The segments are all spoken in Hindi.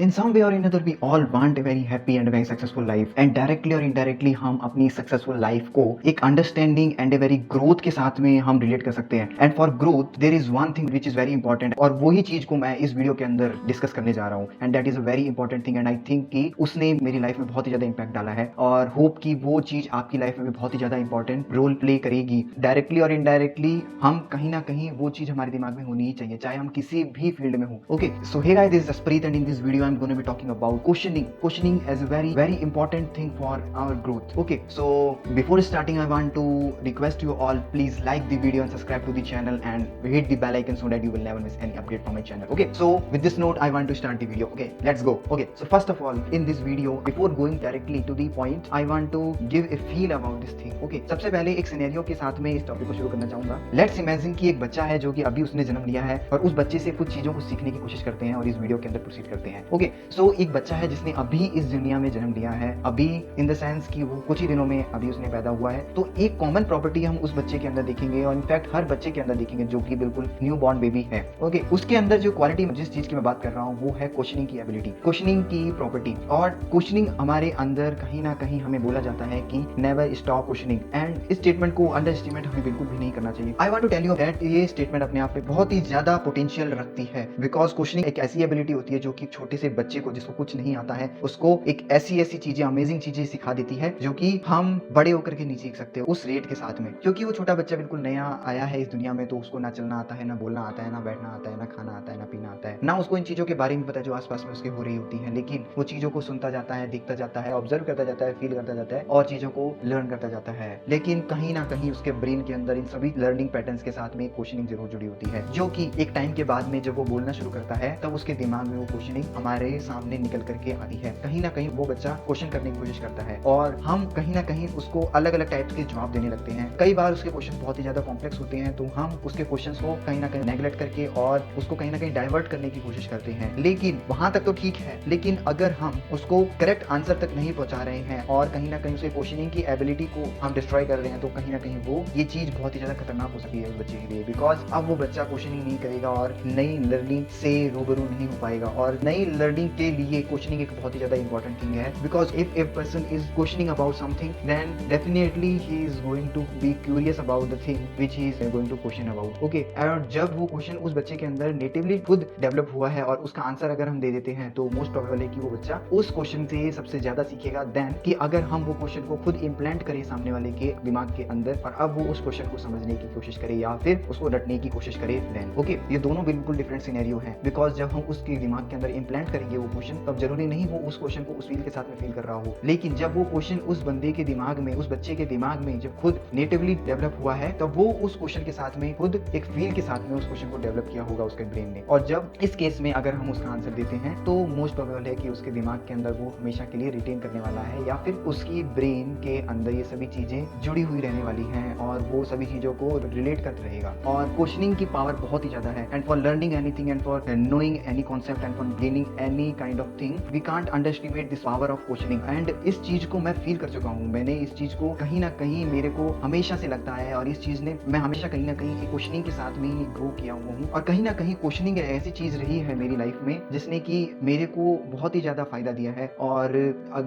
In some way or another, we all want a very happy and a very successful life, and directly or indirectly हम अपनी successful life को एक understanding and a very growth के साथ में हम relate कर सकते हैं. And for growth there is one thing which is very important, और वही चीज को मैं इस वीडियो के अंदर डिस्कस करने जा रहा हूँ. And that is a very important thing, and I think कि उसने मेरी लाइफ में बहुत ही ज्यादा इम्पैक्ट डाला है, और होप कि वो चीज आपकी लाइफ में भी बहुत ही ज्यादा इंपॉर्टेंट रोल प्ले करेगी. डायरेक्टली और इनडायरेक्टली हम कहीं ना कहीं वो चीज हमारे दिमाग में होनी ही चाहिए, चाहे हम किसी भी फील्ड में हो. Okay, so hey guys, this is Jaspreet and in this video I am gonna be talking about questioning as a very important thing for our growth. Okay, so before starting I want to request you all, please like the video and subscribe to the channel and hit the bell icon so that you will never miss any update from my channel. Okay, so with this note I want to start the video. Okay, let's go. Okay, so first of all, in this video, before going directly to the point, I want to give a feel about this thing. Okay, सबसे पहले एक सिनेरियो के साथ में इस टॉपिक को शुरू करना चाहूंगा. लेट्स इमेजिन कि एक बच्चा है जो कि अभी उसने जन्म लिया है, और उस बच्चे से कुछ चीजों को सीखने की कोशिश करते हैं और इस वीडियो के अंदर प्रोसीड करते हैं. ओके, सो एक बच्चा है जिसने अभी इस दुनिया में जन्म लिया है, अभी इन द सेंस कि वो कुछ ही दिनों में अभी उसने पैदा हुआ है. तो एक कॉमन प्रॉपर्टी हम उस बच्चे के अंदर देखेंगे, और इनफैक्ट हर बच्चे के अंदर देखेंगे जो कि बिल्कुल न्यू बॉर्न बेबी है. ओके, उसके अंदर जो क्वालिटी जिस चीज की मैं बात कर रहा हूँ वो है क्वेश्चनिंग की एबिलिटी, क्वेश्चनिंग की प्रॉपर्टी. और क्वेश्चनिंग हमारे अंदर कहीं ना कहीं हमें बोला जाता है कि नेवर स्टॉप क्वेश्चनिंग, एंड इस स्टेटमेंट को अंडर एस्टिमेट हमें बिल्कुल भी नहीं करना चाहिए. I want to tell you that ये स्टेटमेंट अपने आप में बहुत ही ज्यादा पोटेंशियल रखती है, बिकॉज क्वेश्चनिंग एक ऐसी एबिलिटी होती है जो कि छोटे से बच्चे को, जिसको कुछ नहीं आता है, उसको एक ऐसी चीजें, अमेजिंग चीजें सिखा देती है जो कि हम बड़े होकर के नहीं सीख सकते उस रेट के साथ में. क्योंकि वो छोटा बच्चा बिल्कुल नया आया है इस दुनिया में, तो उसको ना चलना आता है, ना बोलना आता है, ना बैठना आता है, ना खाना आता है, ना पीना आता है, ना उसको इन चीजों के बारे में पता है जो आसपास में उसके हो रही होती है. लेकिन वो चीजों को सुनता जाता है, देखता जाता है, ऑब्जर्व करता जाता है, फील करता जाता है, और चीजों को लर्न करता जाता है. लेकिन कहीं ना कहीं उसके ब्रेन के अंदर इन सभी लर्निंग पैटर्न्स के साथ में क्वेश्चनिंग जरूर जुड़ी होती है, जो कि एक टाइम के बाद में जब वो बोलना शुरू करता है तब उसके दिमाग में वो क्वेश्चनिंग हमारे सामने निकल करके आती है. कहीं ना कहीं वो बच्चा क्वेश्चन करने की कोशिश करता है, और हम कहीं ना कहीं उसको अलग अलग टाइप के जवाब देने लगते हैं. कई बार उसके क्वेश्चन बहुत ही ज्यादा कॉम्प्लेक्स होते हैं, तो हम उसके क्वेश्चन को कहीं ना कहीं नेग्लेक्ट करके और उसको कहीं ना कहीं डाइवर्ट करने की कोशिश करते हैं. लेकिन वहां तक तो ठीक है, लेकिन अगर हम उसको करेक्ट आंसर तक नहीं पहुंचा रहे हैं और कहीं ना कहीं उसे क्वेश्चनिंग की एबिलिटी को हम डिस्ट्रॉय कर रहे हैं, तो कहीं ना कहीं वो ये चीज बहुत ही ज्यादा खतरनाक हो सकती है उस बच्चे के लिए. बिकॉज अब वो बच्चा क्वेश्चनिंग नहीं करेगा और नई लर्निंग से रूबरू नहीं हो पाएगा. और नई लर्निंग के लिए क्वेश्चनिंग एक बहुत ही ज्यादा इंपॉर्टेंट थिंग है, because if a person is questioning about something, then definitely he is going to be curious about the thing which he is going to question about. Okay, और जब वो क्वेश्चन उस बच्चे के अंदर नेटिवली खुद डेवलप हुआ है और उसका आंसर अगर हम दे देते हैं, तो मोस्ट प्रोबेबल है कि वो बच्चा उस क्वेश्चन से सबसे ज्यादा सीखेगा देन कि अगर हम वो क्वेश्चन को खुद इम्प्लांट करें सामने वाले के दिमाग के अंदर, और अब वो उस क्वेश्चन को समझने की कोशिश करे या फिर उसको रटने की कोशिश करे देन. ओके, ये दोनों बिल्कुल डिफरेंट सिनेरियो है, बिकॉज जब हम उसके दिमाग के अंदर इम्प्लांट करेंगे वो क्वेश्चन, तब जरूरी नहीं वो उस क्वेश्चन को उस फील के साथ में फील कर रहा हो. लेकिन जब वो क्वेश्चन उस बंदे के दिमाग में, उस बच्चे के दिमाग में जब खुद नेटिवली डेवलप हुआ है, तब वो उस क्वेश्चन के साथ में खुद एक फील के साथ में उस क्वेश्चन को डेवलप किया होगा उसके ब्रेन ने. और जब इस केस में अगर हम उसका आंसर देते हैं, तो मोस्ट प्रोबेबल है कि उसके दिमाग के अंदर वो हमेशा के लिए रिटेन करने वाला है, या फिर उसकी ब्रेन के अंदर ये सभी चीजें जुड़ी हुई रहने वाली हैं और वो सभी चीजों को रिलेट करते रहेगा. और क्वेश्चनिंग की पावर बहुत ही ज्यादा है, and for learning anything and for knowing any concept and for gaining any kind of thing, we can't underestimate this power of questioning. And इस चीज को मैं फील कर चुका हूँ, मैंने इस चीज को कहीं ना कहीं मेरे को हमेशा से लगता है, और इस चीज ने मैं हमेशा कहीं ना कहीं क्वेश्चनिंग के साथ में ही ग्रो किया हुआ हूँ. और कहीं ना कहीं क्वेश्चनिंग ऐसी चीज रही है मेरी लाइफ में जिसने कि मेरे को बहुत ही ज्यादा फायदा दिया है. और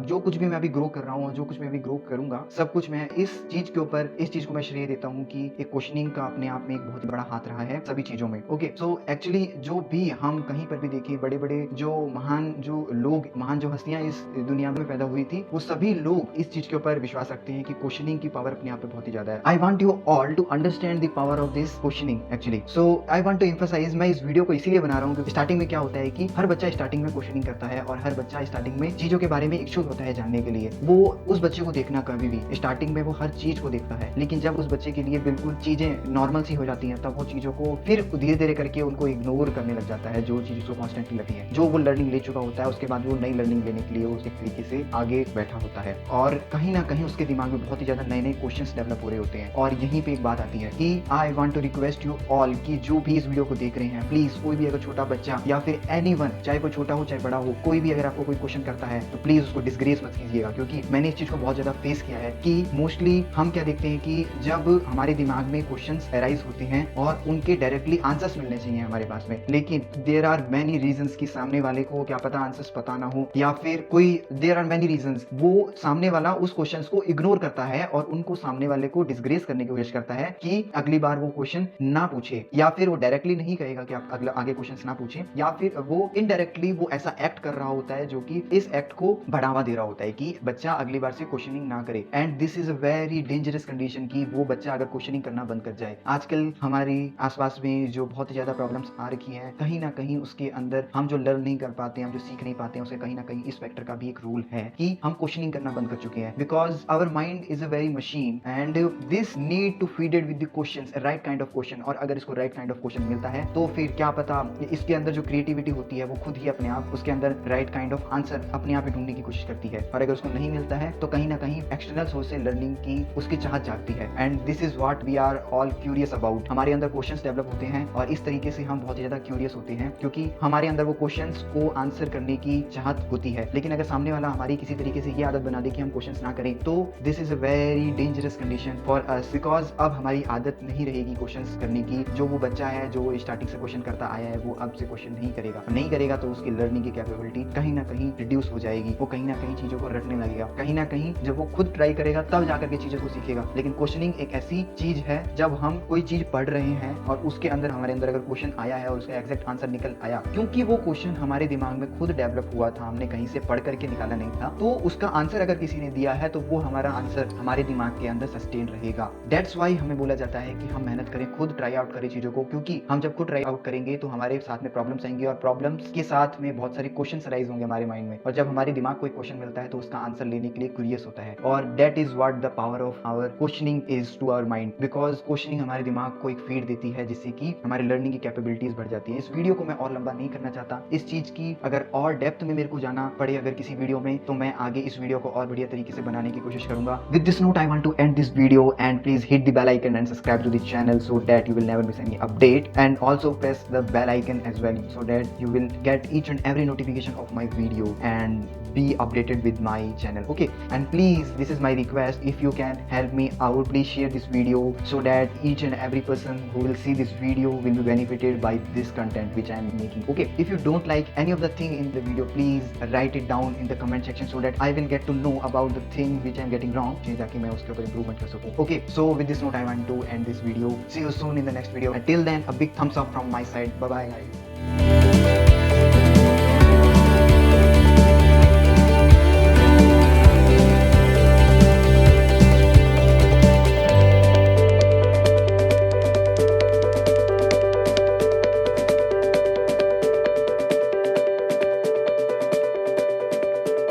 जो कुछ भी मैं अभी ग्रो कर रहा हूँ और जो कुछ मैं अभी ग्रो करूंगा, सब कुछ मैं इस चीज के ऊपर, इस चीज को मैं श्रेय देता हूँ कि एक क्वेश्चनिंग का अपने आप में एक बहुत बड़ा हाथ रहा है सभी चीजों में. ओके, सो एक्चुअली जो भी हम कहीं पर भी देखें, बड़े बड़े जो महान जो लोग, महान जो हस्तियां इस दुनिया में पैदा हुई थी, वो सभी लोग इस चीज के ऊपर विश्वास रखते हैं कि क्वेश्चनिंग की पावर अपने आप में बहुत ही ज्यादा है. I want you all to understand the power of this questioning actually. So I want to emphasize, मैं इस वीडियो को इसीलिए बना रहा हूँ क्योंकि स्टार्टिंग में क्या होता है कि हर बच्चा स्टार्टिंग में क्वेश्चनिंग करता है, और हर बच्चा स्टार्टिंग में चीजों के बारे में इच्छुक होता है जानने के लिए. वो उस बच्चे को देखना कभी भी स्टार्टिंग में वो हर चीज को देखता है, लेकिन जब उस बच्चे के लिए बिल्कुल चीजें नॉर्मल सी हो जाती हैं, तब वो चीजों को फिर धीरे धीरे करके उनको इग्नोर करने लग जाता है, जो चीज उसको कॉन्स्टेंटली लगती है. जो वो लर्निंग ले चुका होता है, उसके बाद वो नई लर्निंग लेने के लिए उस तरीके से आगे बैठा होता है, और कहीं ना कहीं उसके दिमाग में बहुत ही ज्यादा नए नए क्वेश्चंस डेवलप हो रहे होते हैं. और यहीं पे एक बात आती है कि I want to request you all कि जो भी इस वीडियो को देख रहे हैं, प्लीज कोई भी अगर छोटा बच्चा या फिर एनीवन, चाहे वो छोटा हो चाहे बड़ा हो, कोई भी अगर आपको कोई क्वेश्चन करता है, तो प्लीज उसको डिसग्रेस मत कीजिएगा. क्योंकि मैंने इस चीज को बहुत ज्यादा फेस किया है कि मोस्टली हम क्या देखते हैं कि जब हमारे दिमाग में क्वेश्चंस अराइज होते हैं और उनके डायरेक्टली आंसर्स मिलने चाहिए हमारे पास में, लेकिन देयर आर मेनी रीजंस कि सामने वाले वाले को क्या पता आंसर्स पता ना हो, या फिर कोई देयर आर मेनी रीजंस, वो सामने वाला उस क्वेश्चंस को इग्नोर करता है और उनको सामने वाले को डिसग्रेस करने की कोशिश करता है कि अगली बार वो क्वेश्चन ना पूछे, या फिर वो डायरेक्टली नहीं कहेगा कि आप अगला आगे क्वेश्चंस ना पूछें, या फिर वो इनडायरेक्टली वो ऐसा एक्ट कर रहा होता है जो कि इस एक्ट को बढ़ावा दे रहा होता है कि बच्चा अगली बार से क्वेश्चनिंग ना करे। And this is a very dangerous condition कि वो बच्चा अगर क्वेश्चनिंग करना बंद कर जाए। आजकल हमारे आसपास में जो बहुत ही ज्यादा प्रॉब्लम्स आ रखी हैं, कहीं ना कहीं उसके अंदर हम जो लर्न नहीं कर पाते हैं, हम जो सीख नहीं पाते हैं, उसके कहीं ना कहीं इस फैक्टर का भी एक रोल है कि हम क्वेश्चनिंग करना बंद कर चुके हैं। Because our mind is a very machine and this need to feed it with the questions, right kind of question. और अगर इसको राइट काइंड ऑफ क्वेश्चन मिलता है तो फिर क्या पता इसके अंदर जो क्रिएटिविटी होती है वो खुद ही अपने आप उसके अंदर राइट काइंड ऑफ आंसर अपने आप ही ढूंढने की कोशिश करती है। और अगर उसको नहीं मिलता है तो कहीं ना कहीं एक्सटर्नल सोर्स से लर्निंग की उसकी चाहत जागती है। And this is what we are all curious about. हमारे अंदर क्वेश्चंस डेवलप होते हैं और इस तरीके से हम बहुत ज्यादा क्यूरियस होते हैं क्योंकि हमारे अंदर वो क्वेश्चंस को आंसर करने की चाहत होती है। लेकिन अगर सामने वाला हमारी किसी तरीके से ये आदत बना दे कि हम क्वेश्चंस ना करें तो this is a very dangerous condition for us, because अब हमारी आदत नहीं रहेगी क्वेश्चंस करने की। जो वो बच्चा है जो स्टार्टिंग से क्वेश्चन करता आया है वो अब से क्वेश्चन नहीं करेगा तो उसकी लर्निंग की कैपेबिलिटी कहीं ना कहीं रिड्यूस हो जाएगी। वो कहीं ना कहीं चीजों को रटने लगेगा, कहीं ना कहीं जब वो खुद ट्राई करेगा तब जाकर के चीजों को सीखेगा। लेकिन क्वेश्चनिंग एक ऐसी चीज है जब हम कोई चीज पढ़ रहे हैं और उसके अंदर हमारे अंदर अगर क्वेश्चन आया है और उसका एग्जैक्ट आंसर निकल आया, क्योंकि वो क्वेश्चन हमारे दिमाग में खुद डेवलप हुआ था, हमने कहीं से पढ़ करके निकाला नहीं था, तो उसका आंसर अगर किसी ने दिया है तो वो हमारा आंसर हमारे दिमाग के अंदर सस्टेन रहेगा। दैट्स वाई हमें बोला जाता है कि हम मेहनत करें, खुद ट्राई आउट करें चीजों को, क्योंकि हम जब खुद ट्राई आउट करेंगे तो हमारे साथ में प्रॉब्लम्स आएंगी और प्रॉब्लम्स के साथ में बहुत सारे क्वेश्चंस राइज होंगे हमारे माइंड में। और जब हमारे दिमाग को एक क्वेश्चन मिलता है तो उसका आंसर लेने के लिए क्यूरियस होता है। और that is what the power of our questioning is to our mind, because questioning हमारे दिमाग को एक फीड देती है जिससे कि हमारी लर्निंग की कैपेबिलिटीज बढ़ जाती है। इस वीडियो को मैं और लंबा नहीं करना चाहता। इस चीज की अगर और डेप्थ में मेरे को जाना पड़े अगर किसी वीडियो में, तो मैं आगे इस वीडियो को और बढ़िया तरीके से बनाने की कोशिश करूंगा। With this note I want to end this video and please hit the bell icon and subscribe to this channel so that you will never miss any update, and also press the bell icon as well so that you will get each and every notification of my video and be updated with my channel. Okay, and please, this is my request, if you can help me out, please share this video so that each and every person who will see this video will be benefited by this content which I am making. Okay, if you don't like any of the thing in the video, please write it down in the comment section so that I will get to know about the thing which I am getting wrong, ताकि मैं उसके ऊपर improvement कर सकूं. Okay, so with this note I want to end this video. See you soon in the next video. Until then, a big thumbs up from my side. Bye bye guys.